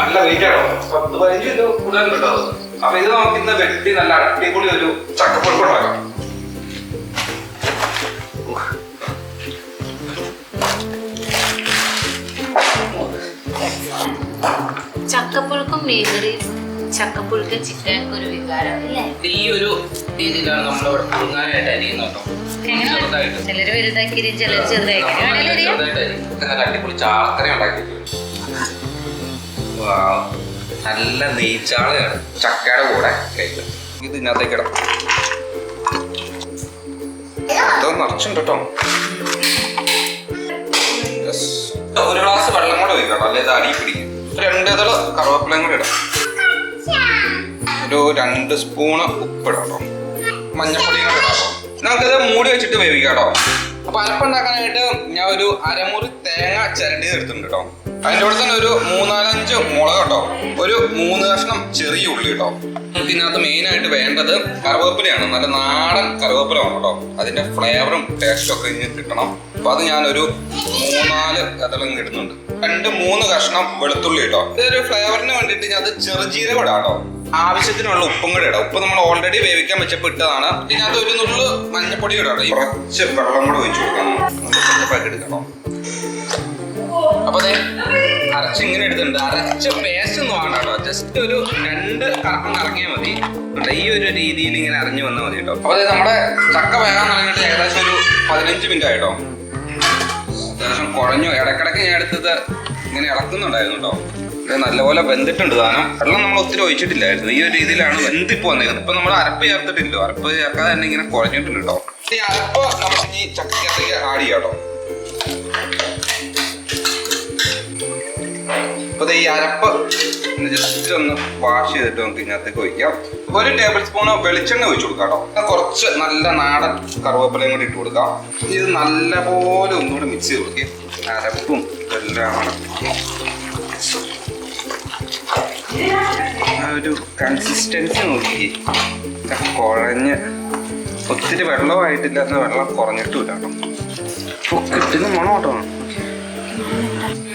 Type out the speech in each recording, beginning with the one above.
നല്ല വെയിറ്റ് ആണോ 10-15 കിലോ കൂടുതൽ കിട്ടും. അപ്പൊ ഇത് നമുക്ക് ഇന്ന് വെട്ടി നല്ല അടിപൊളി ഒരു ചക്കപ്പുഴുക്ക് ഉണ്ടാക്കാം. ചക്കപ്പുഴുക്കും മീൻകറി, ചക്കപ്പുഴുക്ക് ചിക്കൻ ഒരു വികാരം അല്ലേ? ഈ ഒരു രീതിയിലാണ് നമ്മളിവിടെ പുഴുങ്ങാനായിട്ട് അരിയുന്നുണ്ടോ. ചിലര് വലുതാക്കി ചിലര് ചെറുതാക്കി നല്ല അടിപൊളി ചാളക്കറി ഉണ്ടാക്കിയിട്ടുണ്ട്. നല്ല നെയ്ച്ചാളയാണ് ചക്കയുടെ കൂടെ കഴിക്കും. ഇത് ഇതിനകത്തേക്ക് ഇടാം. ഇതൊന്ന് നിറച്ചുണ്ട് കേട്ടോ. ഒരു ഗ്ലാസ് വെള്ളം കൂടെ ഒഴിക്കണം, അല്ലെ ഇത് അടി പിടിക്കും. 2 ഇതള് കറുവേപ്പിലയും കൂടെ ഇടാം. ഒരു 2 സ്പൂണ് ഉപ്പിടാം കേട്ടോ. മഞ്ഞപ്പൊടിയും കൂടെ ഇടാം. നമുക്കിത് മൂടി വെച്ചിട്ട് വേവിക്കാം കേട്ടോ. അപ്പൊ അരപ്പുണ്ടാക്കാനായിട്ട് ഞാൻ ഒരു അരമുറി തേങ്ങ ചിരണ്ടി എടുത്തിട്ടുണ്ട് കേട്ടോ. അതിൻ്റെ കൂടെ തന്നെ ഒരു 3-4 മുളക് കേട്ടോ, ഒരു 3 കഷ്ണം ചെറിയ ഉള്ളി കേട്ടോ. ഇതിനകത്ത് മെയിനായിട്ട് വേണ്ടത് കറുവേപ്പിലയാണ്. നല്ല നാടൻ കറുവേപ്പില വേണം കേട്ടോ. അതിന്റെ ഫ്ലേവറും ടേസ്റ്റും ഒക്കെ ഇനി കിട്ടണം. അപ്പൊ അത് ഞാനൊരു 3-4 കഥകളും ഇടുന്നുണ്ട്. 2-3 കഷ്ണം വെളുത്തുള്ളി കേട്ടോ. ഇതൊരു ഫ്ലേവറിന് വേണ്ടിയിട്ട് ഞാൻ അത് ചെറുജീരകം ഇടാം കേട്ടോ. ആവശ്യത്തിനുള്ള ഉപ്പും കൂടെ ഇടാം. ഉപ്പ് നമ്മൾ ഓൾറെഡി വേവിക്കാൻ വെച്ചപ്പോൾ ഇട്ടതാണ്. ഇതിനകത്ത് ഒരു നുള്ളു മഞ്ഞപ്പൊടി ഇടാം. കുറച്ച് വെള്ളം കൂടെ ഒഴിച്ചു കൊടുക്കണം. എടുക്കണം. അപ്പൊ അതെ അരച്ചിങ്ങനെ എടുത്തിട്ടുണ്ട്. അരച്ച പേസ്റ്റ് ഒന്നും വേണ്ട കേട്ടോ. ജസ്റ്റ് ഒരു 2 കറക്കം കറങ്ങിയാൽ മതി. ഈ ഒരു രീതിയിൽ ഇങ്ങനെ അരഞ്ഞു വന്നാൽ മതി കേട്ടോ. അപ്പൊ അതെ നമ്മുടെ ചക്ക വേഗം തുടങ്ങിയിട്ട് ഏകദേശം ഒരു 15 മിനിറ്റ് ആയിട്ടോ. അത്യാവശ്യം കുഴഞ്ഞു. ഇടക്കിടക്ക് ഞാൻ എടുത്തത് ഇങ്ങനെ ഇളക്കുന്നുണ്ടായിരുന്നു കേട്ടോ. ഇത് നല്ലപോലെ വെന്തിട്ടുണ്ട് സാധനം. വെള്ളം നമ്മൾ ഒത്തിരി ഒഴിച്ചിട്ടില്ലായിരുന്നു. ഈ ഒരു രീതിയിലാണ് വെന്തിപ്പ് വന്നേക്കുന്നത്. ഇപ്പൊ നമ്മൾ അരപ്പ് ചേർത്തിട്ടില്ലോ. അരപ്പ് ചേർക്കാതെ തന്നെ ഇങ്ങനെ കുഴഞ്ഞിട്ടുണ്ട് കേട്ടോ. ഈ അരപ്പ് നമ്മൾ ഇനി ചക്കക്കകത്തേക്ക് ആഡ് ചെയ്യാം കേട്ടോ. അപ്പൊ ഈ അരപ്പ് ജസ്റ്റ് ഒന്ന് വാഷ് ചെയ്തിട്ട് നമുക്ക് ഇതിനകത്തേക്ക് ഒഴിക്കാം. 1 ടേബിൾ സ്പൂൺ വെളിച്ചെണ്ണ ഒഴിച്ചു കൊടുക്കാം കേട്ടോ. കുറച്ച് നല്ല നാടൻ കറുവേപ്പിലയും കൂടി ഇട്ട് കൊടുക്കാം. ഇത് നല്ലപോലെ ഒന്നുകൂടി മിക്സ് ചെയ്ത് കൊടുക്കുക. അരപ്പും എല്ലാം ആ ഒരു കൺസിസ്റ്റൻസി നോക്കി കുഴഞ്ഞ് ഒത്തിരി വെള്ളമായിട്ടില്ല, എന്നാൽ വെള്ളം കുറഞ്ഞിട്ടുമില്ല കേട്ടോ. അപ്പോൾ കിട്ടുന്ന മണം കേട്ടോ.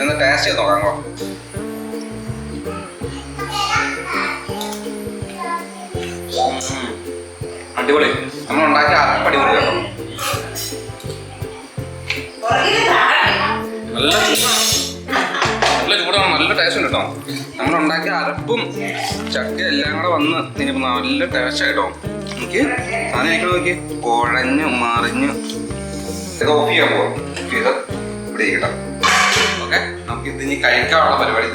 ഒന്ന് ടേസ്റ്റ് ചെയ്ത് നോക്കാം. അടിപൊളി. നമ്മൾ ഉണ്ടാക്കിയ അരപ്പടി കൂടി കേട്ടോ. നല്ല ചൂടാണ്, നല്ല ടേസ്റ്റ് ഉണ്ട് കേട്ടോ. നമ്മൾ ഉണ്ടാക്കിയ അരപ്പും ചക്ക എല്ലാം കൂടെ വന്ന് ഇനിയിപ്പോൾ നല്ല ടേസ്റ്റ് ആയിട്ടോ. എനിക്ക് സാധനം എനിക്ക് നോക്കി കുഴഞ്ഞ് മറിഞ്ഞ് ഇത് ഓഫ് ചെയ്യാൻ പോവാം. ഇത് ഇവിടെ ഇരിക്കട്ടോ. ഓക്കെ, നമുക്ക് ഇത് ഇനി കഴിക്കാനുള്ള പരിപാടി